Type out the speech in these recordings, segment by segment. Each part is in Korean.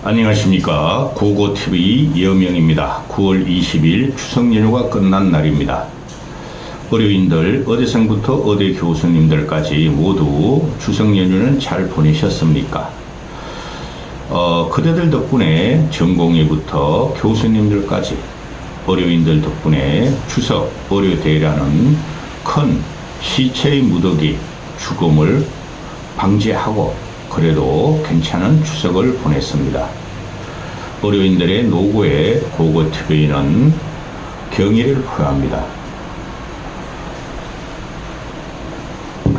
안녕하십니까. 고고TV 여명입니다. 9월 20일 추석 연휴가 끝난 날입니다. 어려인들 어대생부터 어대 교수님들까지 모두 추석 연휴는 잘 보내셨습니까? 그대들 덕분에 전공의부터 교수님들까지 어려인들 덕분에 추석 어려대라는 큰 시체의 무더기 죽음을 방지하고 그래도 괜찮은 추석을 보냈습니다. 어려인들의 노고에 고고TV는 경의를 표합니다.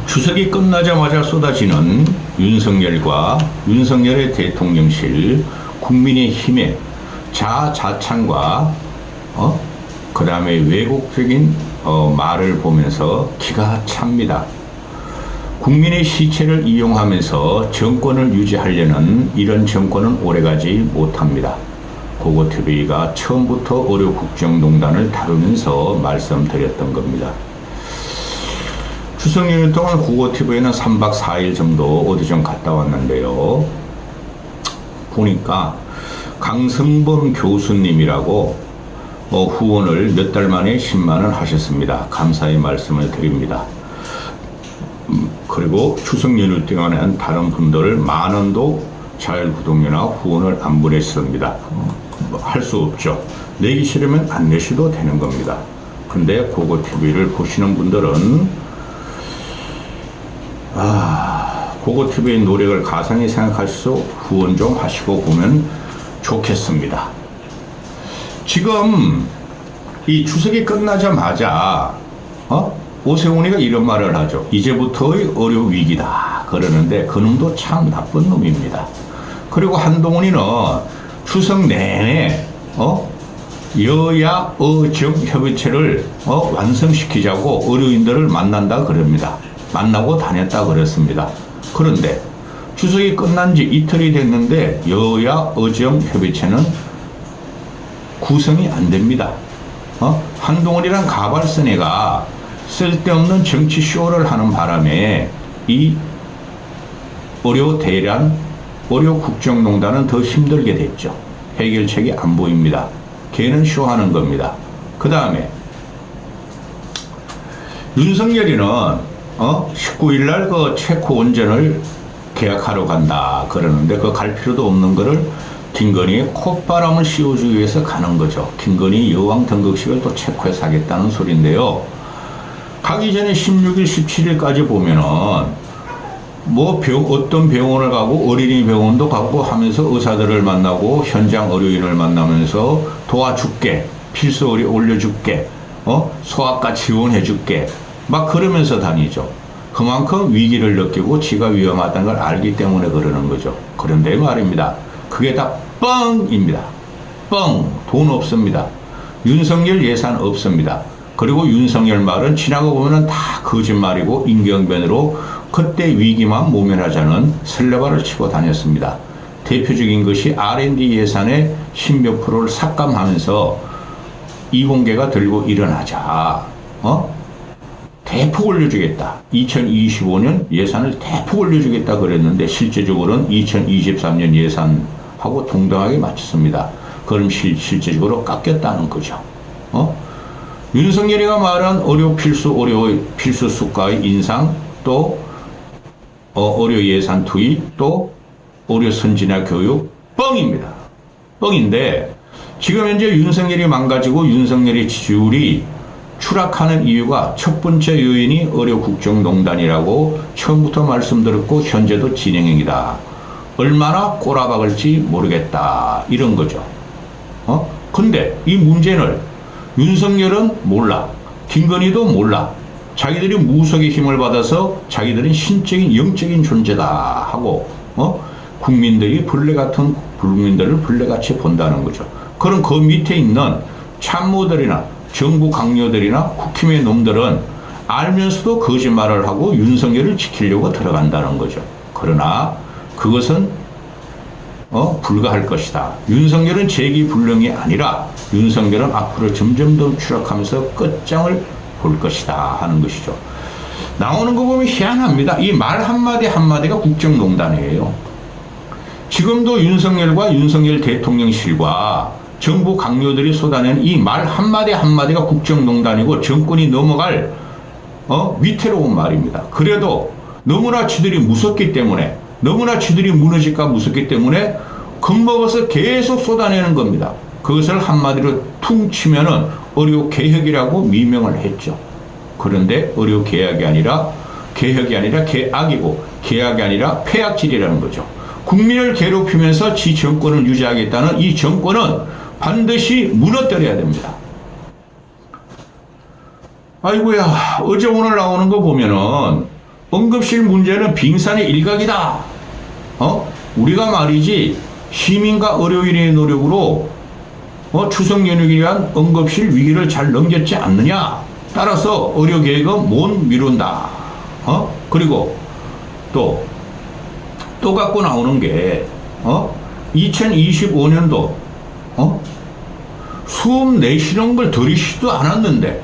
추석이 끝나자마자 쏟아지는 윤석열과 윤석열의 대통령실 국민의힘의 자자찬과 그 다음에 왜곡적인 말을 보면서 기가 찹니다. 국민의 시체를 이용하면서 정권을 유지하려는 이런 정권은 오래가지 못합니다. 고고TV가 처음부터 어려국정농단을 다루면서 말씀드렸던 겁니다. 추석 연휴 동안 고고TV에는 3박 4일 정도 어디 좀 갔다 왔는데요. 보니까 강성범 교수님이라고 후원을 몇 달 만에 10만원 하셨습니다. 감사의 말씀을 드립니다. 그리고 추석 연휴 동안에는 다른 분들을 만원도 자율구독료나 후원을 안 보냈습니다. 할 수 없죠. 내기 싫으면 안 내셔도 되는 겁니다. 근데 고고TV를 보시는 분들은 고고TV의 노력을 가상히 생각하셔서 후원 좀 하시고 보면 좋겠습니다. 지금 이 추석이 끝나자마자 오세훈이가 이런 말을 하죠. 이제부터의 어려 위기다 그러는데 그놈도 참 나쁜 놈입니다. 그리고 한동훈이는 추석 내내 여야 어정 협의체를 완성시키자고 어려인들을 만난다 그럽니다. 만나고 다녔다 그랬습니다. 그런데 추석이 끝난 지 이틀이 됐는데 여야 어정 협의체는 구성이 안 됩니다. 한동훈이란 가발스네가 쓸데없는 정치 쇼를 하는 바람에 이 어려대란 어려국정농단은 더 힘들게 됐죠. 해결책이 안 보입니다. 걔는 쇼하는 겁니다. 그 다음에 윤석열이는 19일날 그 체코 원전을 계약하러 간다 그러는데 그 갈 필요도 없는 거를 김건희의 콧바람을 씌워주기 위해서 가는 거죠. 김건희 여왕 등극식을 또 체코에서 하겠다는 소리인데요. 가기 전에 16일, 17일까지 보면은 어떤 병원을 가고 어린이병원도 가고 하면서 의사들을 만나고 현장 의료인을 만나면서 도와줄게, 필수 의료 올려줄게, 소아과 지원해줄게 막 그러면서 다니죠. 그만큼 위기를 느끼고 지가 위험하다는 걸 알기 때문에 그러는 거죠. 그런데 말입니다. 그게 다 뻥입니다. 뻥. 돈 없습니다. 윤석열 예산 없습니다. 그리고 윤석열 말은 지나고 보면은 다 거짓말이고 임경변으로 그때 위기만 모면하자는 설레발을 치고 다녔습니다. 대표적인 것이 R&D 예산의 10몇 프로를 삭감하면서 이공계가 들고 일어나자. 대폭 올려주겠다. 2025년 예산을 대폭 올려주겠다 그랬는데 실제적으로는 2023년 예산하고 동등하게 맞췄습니다. 그럼 실제적으로 깎였다는 거죠. 윤석열이가 말한 필수 수가의 인상, 또 의료 예산 투입, 또 의료 선진화 교육 뻥입니다. 뻥인데 지금 현재 윤석열이 망가지고 윤석열의 지지율이 추락하는 이유가 첫 번째 요인이 어려국정농단이라고 처음부터 말씀드렸고 현재도 진행형이다. 얼마나 꼬라박을지 모르겠다 이런 거죠. 근데 이 문제를 윤석열은 몰라. 김건희도 몰라. 자기들이 무속의 힘을 받아서 자기들은 신적인 영적인 존재다 하고 국민들이 국민들을 벌레같이 본다는 거죠. 그럼 그 밑에 있는 참모들이나 정부 강요들이나 국힘의 놈들은 알면서도 거짓말을 하고 윤석열을 지키려고 들어간다는 거죠. 그러나 그것은 불가할 것이다. 윤석열은 재기불능이 아니라 윤석열은 앞으로 점점 더 추락하면서 끝장을 볼 것이다 하는 것이죠. 나오는 거 보면 희한합니다. 이 말 한마디 한마디가 국정농단이에요. 지금도 윤석열과 윤석열 대통령실과 정부 강요들이 쏟아낸 이 말 한마디 한마디가 국정농단이고 정권이 넘어갈 위태로운 말입니다. 그래도 너무나 지들이 무섭기 때문에, 너무나 지들이 무너질까 무섭기 때문에 겁먹어서 계속 쏟아내는 겁니다. 그것을 한마디로 퉁 치면은 의료개혁이라고 미명을 했죠. 그런데 의료개혁이 아니라 개악이고, 개악이 아니라 폐악질이라는 거죠. 국민을 괴롭히면서 지 정권을 유지하겠다는 이 정권은 반드시 무너뜨려야 됩니다. 아이고야, 어제 오늘 나오는 거 보면은 응급실 문제는 빙산의 일각이다. 우리가 말이지 시민과 의료인의 노력으로 추석 연휴를 위한 응급실 위기를 잘 넘겼지 않느냐. 따라서 의료계획은 못 미룬다. 그리고 또 갖고 나오는 게 2025년도 숨 내쉬는 걸 들이쉬지도 않았는데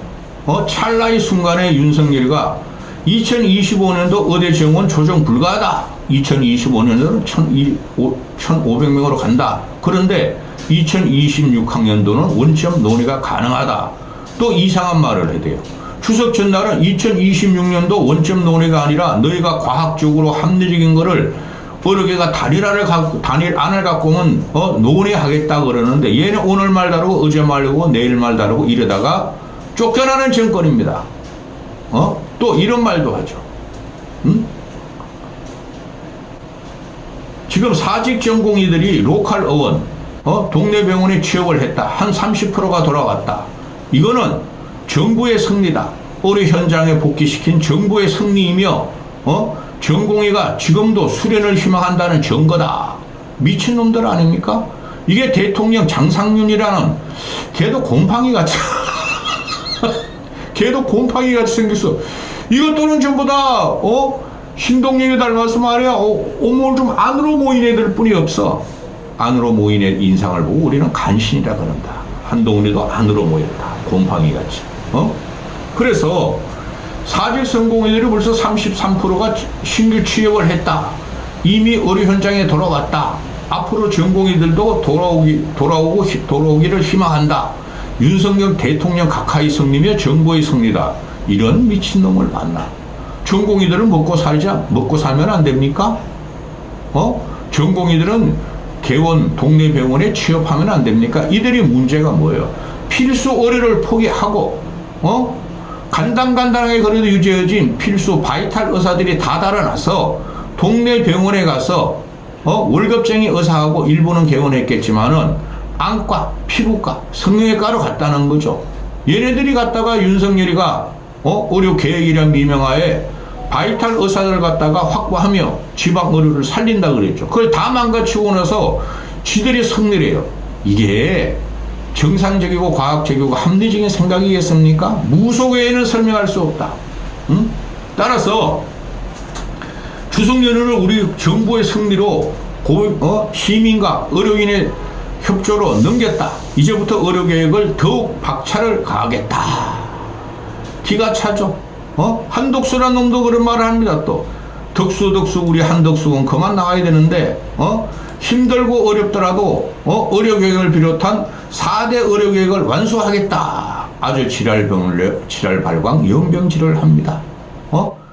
찰나의 순간에 윤석열이가 2025년도 의대 정원 조정 불가하다. 2025년도는 1,500명으로 간다. 그런데 2026학년도는 원점 논의가 가능하다. 또 이상한 말을 해대요. 추석 전날은 2026년도 원점 논의가 아니라 너희가 과학적으로 합리적인 거를 의료계가 단일안을 갖고 오면 논의하겠다 그러는데 얘는 오늘 말 다르고 어제 말 다르고 내일 말 다르고 이러다가 쫓겨나는 정권입니다. 또 이런 말도 하죠. 지금 사직 전공의들이 로컬 의원 동네 병원에 취업을 했다. 한 30%가 돌아왔다. 이거는 정부의 승리다. 의료 현장에 복귀시킨 정부의 승리이며 전공의가 지금도 수련을 희망한다는 증거다. 미친놈들 아닙니까? 이게 대통령 장상윤이라는 걔도 곰팡이같이 걔도 곰팡이같이 생겼어. 이것들은 전부 다 신동엽이 닮아서 말이야. 오물 좀 안으로 모인 애들 뿐이 없어. 안으로 모인 애 인상을 보고 우리는 간신이라 그런다. 한동훈이도 안으로 모였다. 곰팡이같이. 그래서 사직 전공의들이 벌써 33%가 신규 취업을 했다. 이미 의료 현장에 돌아왔다. 앞으로 전공의들도 돌아오기를 희망한다. 윤석열 대통령 각하의 승리며 정부의 승리다. 이런 미친놈을 만나. 전공의들은 먹고 살면 안 됩니까? 전공의들은 개원 동네 병원에 취업하면 안 됩니까? 이들이 문제가 뭐예요? 필수 의료를 포기하고 간단하게 그래도 유지해진 필수 바이탈 의사들이 다 달아나서 동네 병원에 가서 월급쟁이 의사하고 일부는 개원했겠지만은 안과, 피부과, 성형외과로 갔다는 거죠. 얘네들이 갔다가 윤석열이가 의료개혁이란 미명하에 바이탈 의사들을 갖다가 확보하며 지방 의료를 살린다 그랬죠. 그걸 다 망가치고 나서 지들이 승리를 해요. 이게 정상적이고 과학적이고 합리적인 생각이겠습니까? 무속 외에는 설명할 수 없다. 따라서 추석 연휴를 우리 정부의 승리로 시민과 의료인의 협조로 넘겼다. 이제부터 의료개혁을 더욱 박차를 가하겠다. 기가 차죠. 한덕수란 놈도 그런 말을 합니다. 또 덕수 우리 한덕수는 그만 나와야 되는데 힘들고 어렵더라도 의료개혁을 비롯한 4대 의료개혁을 완수하겠다. 아주 지랄발광 연병질을 합니다.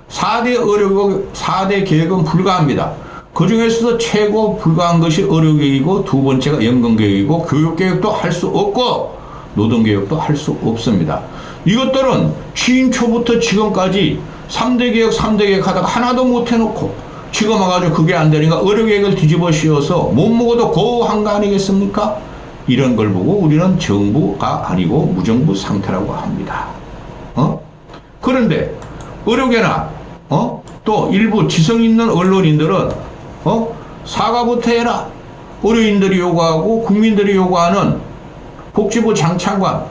4대 개혁은 불가합니다. 그 중에서도 최고 불가한 것이 의료개혁이고 두 번째가 연금개혁이고 교육개혁도 할 수 없고 노동개혁도 할 수 없습니다. 이것들은 취임 초부터 지금까지 3대 개혁 하다가 하나도 못 해놓고 지금 와가지고 그게 안 되니까 의료개혁을 뒤집어 씌워서 못 먹어도 고한 거 아니겠습니까? 이런 걸 보고 우리는 정부가 아니고 무정부 상태라고 합니다. 그런데 의료계나 또 일부 지성 있는 언론인들은 사과부터 해라. 의료인들이 요구하고 국민들이 요구하는 복지부 장차관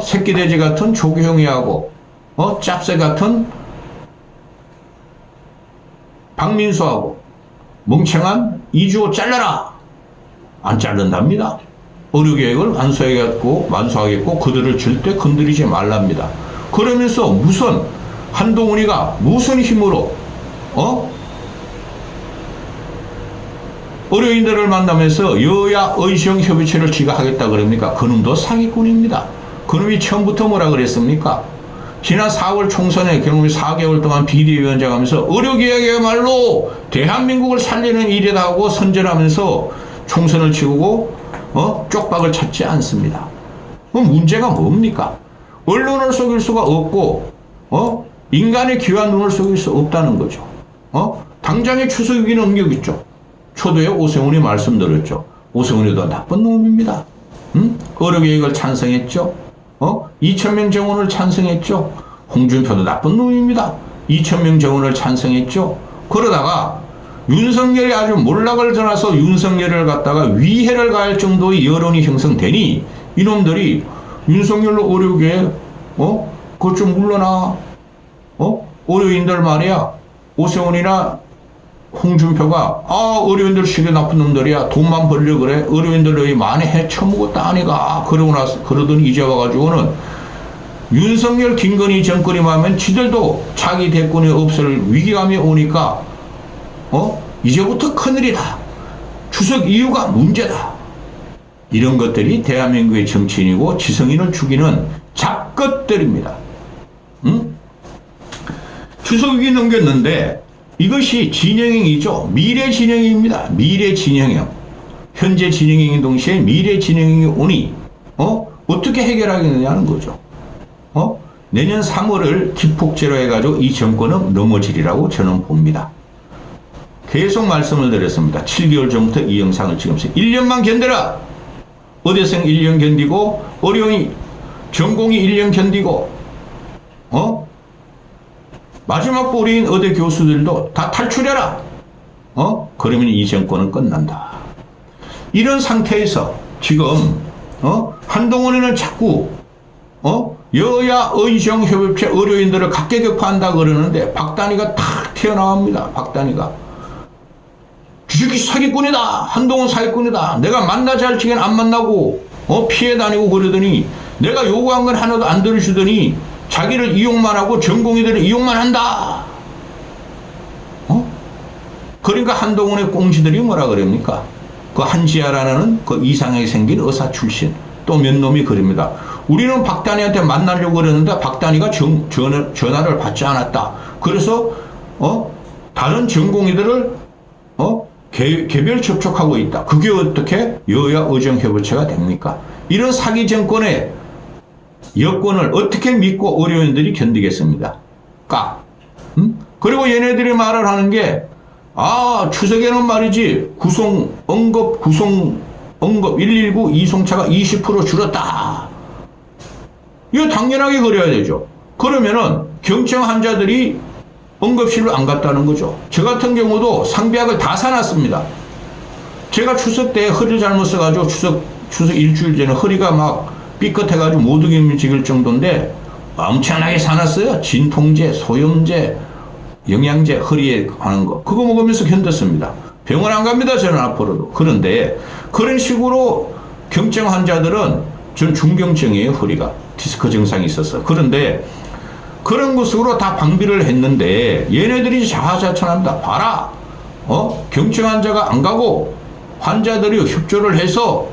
새끼돼지 같은 조경희하고 짭새 같은 박민수하고 멍청한 이주호 잘라라. 안 자른답니다. 의료계획을 완수하겠고 그들을 절대 건드리지 말랍니다. 그러면서 무슨 한동훈이가 무슨 힘으로 의료인들을 만나면서 여야 의정협의체를 지가 하겠다 그럽니까? 그놈도 사기꾼입니다. 그놈이 처음부터 뭐라 그랬습니까? 지난 4월 총선에 그놈이 4개월 동안 비대위원장 하면서 의료개혁이야말로 대한민국을 살리는 일이다 하고 선전하면서 총선을 치르고 쪽박을 찾지 않습니다. 문제가 뭡니까? 언론을 속일 수가 없고 인간의 귀한 눈을 속일 수 없다는 거죠. 당장의 추석 위기 넘기겠죠. 초도에 오세훈이 말씀드렸죠. 오세훈이도 나쁜 놈입니다. 의료개혁을 찬성했죠. 2,000명 정원을 찬성했죠. 홍준표도 나쁜 놈입니다. 2,000명 정원을 찬성했죠. 그러다가 윤석열이 아주 몰락을 전해서 윤석열을 갖다가 위해를 가할 정도의 여론이 형성되니 이놈들이 윤석열로 의료개혁 그것 좀 물러나. 의료인들 말이야. 오세훈이나 홍준표가 의료인들 시계 나쁜 놈들이야. 돈만 벌려 그래. 의료인들이 많이 해쳐먹었다 아니가. 그러고 나서 그러더니 이제 와가지고는 윤석열 김건희 정권이만 하면 지들도 자기 대권이 없을 위기감이 오니까 이제부터 큰일이다. 추석 이유가 문제다. 이런 것들이 대한민국의 정치인이고 지성인을 죽이는 잡것들입니다. 추석 위기 넘겼는데 이것이 진영행이죠. 미래 진영행입니다. 미래 진영행. 현재 진영행인 동시에 미래 진영행이 오니 어떻게 해결하겠느냐는 거죠. 내년 3월을 기폭제로 해가지고 이 정권은 넘어지리라고 저는 봅니다. 계속 말씀을 드렸습니다. 7개월 전부터 이 영상을 찍으면서 1년만 견뎌라. 의대생 1년 견디고 어려운이 전공이 1년 견디고 마지막 보리인 의대 교수들도 다 탈출해라. 그러면 이 정권은 끝난다. 이런 상태에서 지금 한동훈이는 자꾸 여야 의정협의체 의료인들을 각계격파한다 그러는데 박단희가 탁 튀어나옵니다. 박단희가 주식이 사기꾼이다. 한동훈 사기꾼이다. 내가 만나지 할 적엔 안 만나고 피해 다니고 그러더니 내가 요구한 건 하나도 안 들어주더니 자기를 이용만 하고 전공의들을 이용만 한다. 그러니까 한동훈의 꽁지들이 뭐라 그럽니까? 그 한지아라는 그 이상하게 생긴 의사 출신 또 몇 놈이 그럽니다. 우리는 박단희한테 만나려고 그러는데 박단희가 전화를 받지 않았다. 그래서 다른 전공의들을 개별 접촉하고 있다. 그게 어떻게 여야 의정협의체가 됩니까? 이런 사기 정권의 여권을 어떻게 믿고 의료인들이 견디겠습니다. 그리고 얘네들이 말을 하는 게 추석에는 말이지 응급 119 이송차가 20% 줄었다. 이거 당연하게 그래야 되죠. 그러면은 경증 환자들이 응급실로 안 갔다는 거죠. 저 같은 경우도 상비약을 다 사놨습니다. 제가 추석 때 허리를 잘못 써가지고 추석 일주일 전에 허리가 막 삐끗해가지고 못 움직일 정도인데 엄청나게 사놨어요. 진통제, 소염제, 영양제 허리에 하는 거. 그거 먹으면서 견뎠습니다. 병원 안 갑니다. 저는 앞으로도. 그런데 그런 식으로 경증 환자들은 전 중경증이에요. 허리가. 디스크 증상이 있어서. 그런데 그런 것으로 다 방비를 했는데 얘네들이 자화자찬합니다. 봐라. 경증 환자가 안 가고 환자들이 협조를 해서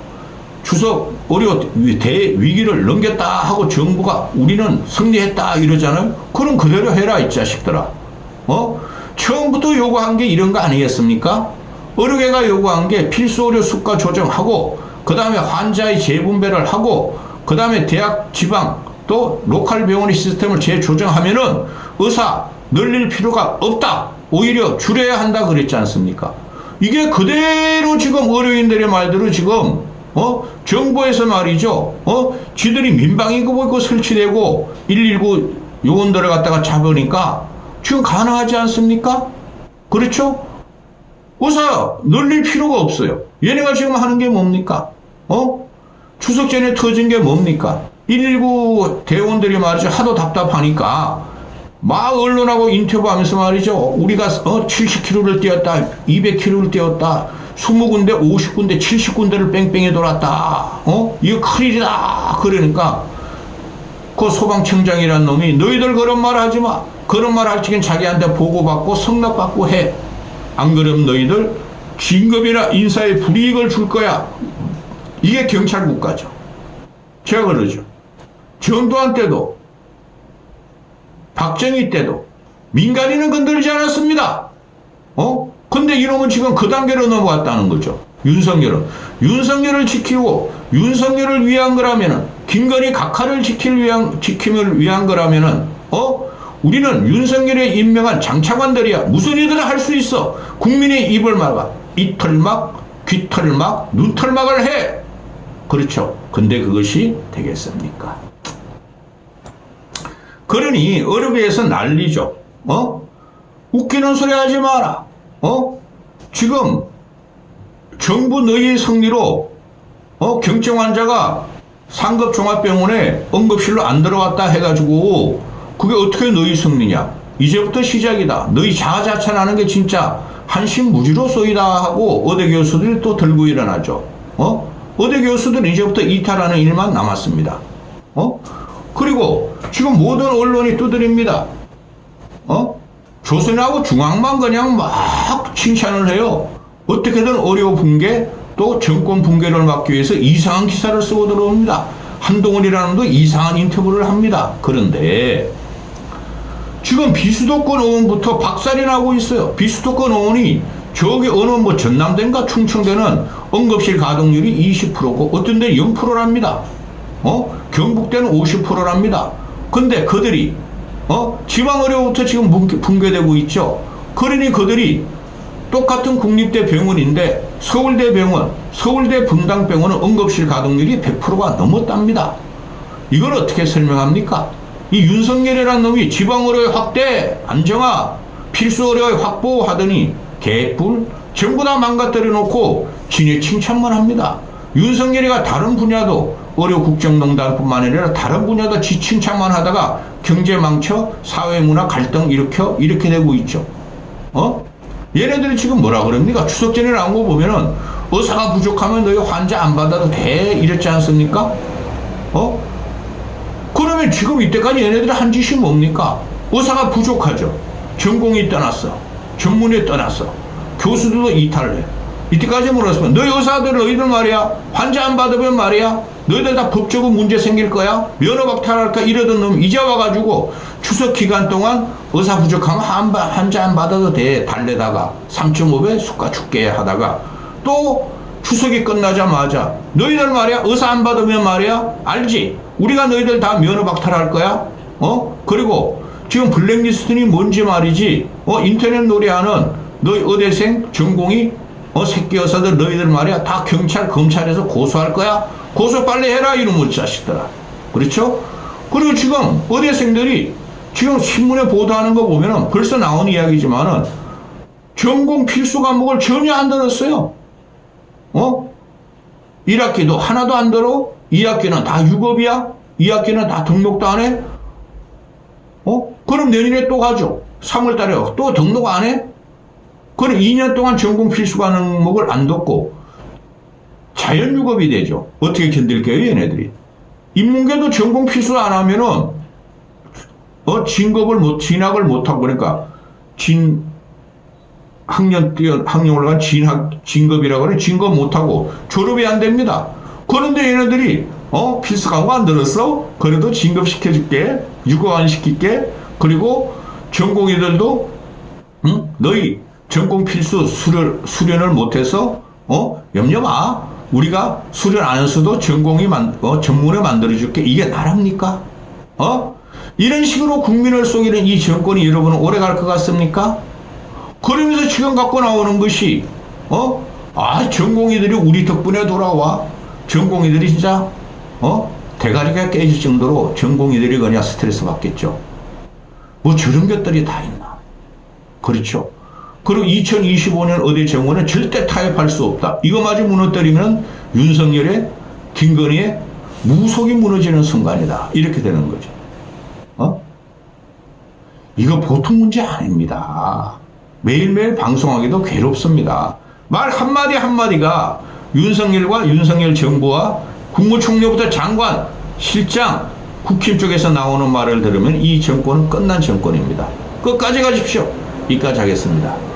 추석 의료 대위기를 넘겼다 하고 정부가 우리는 승리했다 이러잖아요. 그럼 그대로 해라 이 자식들아. 처음부터 요구한 게 이런 거 아니겠습니까? 의료계가 요구한 게 필수 의료 수가 조정하고 그 다음에 환자의 재분배를 하고 그 다음에 대학 지방 또 로컬 병원의 시스템을 재조정하면은 의사 늘릴 필요가 없다. 오히려 줄여야 한다 그랬지 않습니까? 이게 그대로 지금 의료인들의 말대로 지금 정부에서 말이죠. 지들이 민방위고 있고 설치되고 119 요원들을 갖다가 잡으니까 지금 가능하지 않습니까? 그렇죠? 의사 늘릴 필요가 없어요. 얘네가 지금 하는 게 뭡니까? 추석 전에 터진 게 뭡니까? 119 대원들이 말이죠. 하도 답답하니까 막 언론하고 인터뷰하면서 말이죠. 우리가 70km를 뛰었다. 200km를 뛰었다. 20군데 50군데 70군데를 뺑뺑이 돌았다. 이거 큰일이다. 그러니까 그 소방청장이란 놈이 너희들 그런 말 하지 마. 그런 말 할 적엔 자기한테 보고받고 성납받고 해. 안 그러면 너희들 진급이나 인사에 불이익을 줄 거야. 이게 경찰 국가죠. 제가 그러죠. 전두환 때도 박정희 때도 민간인은 건드리지 않았습니다. 근데 이놈은 지금 그 단계로 넘어갔다는 거죠. 윤석열을 지키고 윤석열을 위한 거라면은 김건희 각하를 지킴을 위한 거라면은 우리는 윤석열의 임명한 장차관들이야 무슨 일이든 할 수 있어. 국민의 입을 막아 이털막 귀털막 눈털막을 해. 그렇죠. 근데 그것이 되겠습니까? 그러니 어렵게해서 난리죠. 웃기는 소리 하지 마라. 지금 정부 너희의 승리로 경증 환자가 상급종합병원에 응급실로 안 들어왔다 해가지고 그게 어떻게 너희 승리냐. 이제부터 시작이다. 너희 자아자찬하는 게 진짜 한심무지로 쏘이다 하고 의대 교수들이 또 들고 일어나죠. 의대 교수들은 이제부터 이탈하는 일만 남았습니다. 그리고 지금 모든 언론이 두드립니다. 조선하고 중앙만 그냥 막 칭찬을 해요. 어떻게든 어려운 붕괴 또 정권 붕괴를 막기 위해서 이상한 기사를 쓰고 들어옵니다. 한동훈이라는 분 이상한 인터뷰를 합니다. 그런데 지금 비수도권 의원부터 박살이 나고 있어요. 비수도권 의원이 저기 어느 뭐 전남대인가 충청대는 응급실 가동률이 20%고 어떤 데는 0%랍니다. 경북대는 50%랍니다. 근데 그들이 지방의료부터 지금 붕괴되고 있죠. 그러니 그들이 똑같은 국립대 병원인데 서울대 병원, 서울대 분당병원은 응급실 가동률이 100%가 넘었답니다. 이걸 어떻게 설명합니까? 이 윤석열이라는 놈이 지방의료 확대, 안정화, 필수의료 확보하더니 개뿔 전부 다 망가뜨려 놓고 진의 칭찬만 합니다. 윤석열이가 다른 분야도 의료국정농단뿐만 아니라 다른 분야도 지 칭찬만 하다가 경제 망쳐 사회문화 갈등 이렇게 되고 있죠. 얘네들이 지금 뭐라 그럽니까? 추석 전에 나온 거 보면은 의사가 부족하면 너희 환자 안 받아도 돼 이랬지 않습니까? 그러면 지금 이때까지 얘네들이 한 짓이 뭡니까? 의사가 부족하죠. 전공이 떠났어. 전문에 떠났어. 교수들도 이탈해. 이때까지 물었으면 너희 의사들 너희들 말이야 환자 안 받으면 말이야 너희들 다 법적으로 문제 생길 거야 면허 박탈할까 이러던 놈 이제 와가지고 추석 기간 동안 의사 부족하면 환자 안 받아도 돼 달래다가 3.5배 수가 죽게 하다가 또 추석이 끝나자마자 너희들 말이야 의사 안 받으면 말이야 알지 우리가 너희들 다 면허 박탈할 거야 그리고 지금 블랙리스트니 뭔지 말이지 인터넷 놀이하는 너희 의대생 전공이 새끼 여사들 너희들 말이야 다 경찰 검찰에서 고소할 거야 고소 빨리 해라 이놈의 자식들아. 그렇죠? 그리고 지금 의대생들이 지금 신문에 보도하는 거 보면은 벌써 나온 이야기지만은 전공 필수 과목을 전혀 안 들었어요. 1학기도 하나도 안 들어. 2학기는 다 유급이야. 2학기는 다 등록도 안 해. 그럼 내년에 또 가죠. 3월 달에 또 등록 안 해? 그럼 2년 동안 전공 필수 과목을 안 듣고 자연유급이 되죠. 어떻게 견딜게요, 얘네들이? 인문계도 전공 필수 안 하면은, 진학을 못하고, 그러니까, 학년 올라간 진급이라고 그래. 진급 못하고, 졸업이 안 됩니다. 그런데 얘네들이, 필수 과목 안 들었어? 그래도 진급시켜줄게. 유급 안 시킬게. 그리고 전공의들도, 너희 전공 필수 수련을 못해서, 염려 마. 우리가 수련 안 했어도 전문에 만들어줄게. 이게 나랍니까? 이런 식으로 국민을 속이는 이 정권이 여러분은 오래 갈 것 같습니까? 그러면서 지금 갖고 나오는 것이, 전공의들이 우리 덕분에 돌아와. 전공의들이 진짜, 대가리가 깨질 정도로 전공의들이 그냥 스트레스 받겠죠. 뭐 저런 것들이 다 있나. 그렇죠. 그리고 2025년 의대 정원은 절대 타협할 수 없다. 이거마저 무너뜨리면 윤석열의 김건희의 무속이 무너지는 순간이다. 이렇게 되는 거죠. 이거 보통 문제 아닙니다. 매일매일 방송하기도 괴롭습니다. 말 한마디 한마디가 윤석열과 윤석열 정부와 국무총리부터 장관, 실장, 국힘 쪽에서 나오는 말을 들으면 이 정권은 끝난 정권입니다. 끝까지 가십시오. 여기까지 하겠습니다.